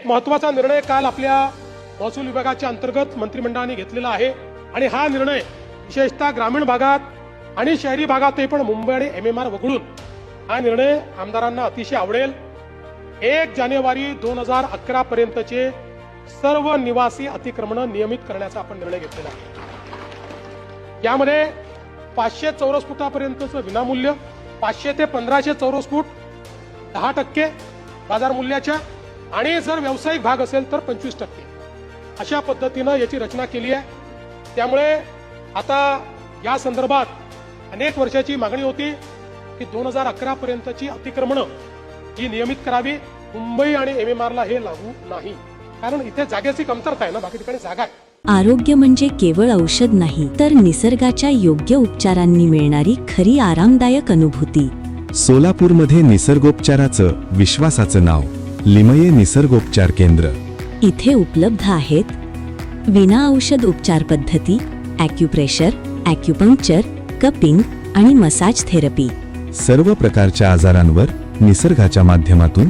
एक महत्त्वाचा निर्णय काल आपल्या महसूल विभागाच्या अंतर्गत मंत्रिमंडळाने घेतलेला आहे आणि हा निर्णय विशेषतः ग्रामीण भागात आणि शहरी भागातही पण मुंबई आणि MMR वगळून हा निर्णय आमदारांना अतिशय आवडेल. 1 जानेवारी 2011 पर्यंतचे सर्व निवासी अतिक्रमण नियमित करण्याचा आपण निर्णय घेतलेला आहे. यामध्ये 500 चौरस फुटापर्यंतचं विनामूल्य, 500 ते 1500 चौरस फूट 10% बाजार मूल्याच्या आणि जर व्यावसायिक भाग असेल तर 25% अशा पद्धतीनं याची रचना केली आहे. त्यामुळे आता या संदर्भात अनेक वर्षाची मागणी होती की 2011 पर्यंतची अतिक्रमणं ही नियमित करावी. मुंबई आणि MMR ला हे लागू नाही, कारण इथे जागेची कमतरता आहे ना, बाकी ठिकाणी जागा आहे. आरोग्य म्हणजे केवळ औषध नाही, तर निसर्गाच्या योग्य उपचारांनी मिळणारी खरी आरामदायक अनुभूती. सोलापूरमध्ये निसर्गोपचाराचं विश्वासाचं नाव लिमये निसर्गोपचार केंद्र. इथे उपलब्ध आहेत विना औषध उपचार पद्धती, ॲक्युप्रेशर, ॲक्युपंक्चर, कपिंग आणि मसाज थेरपी. सर्व प्रकारच्या आजारांवर निसर्गाच्या माध्यमातून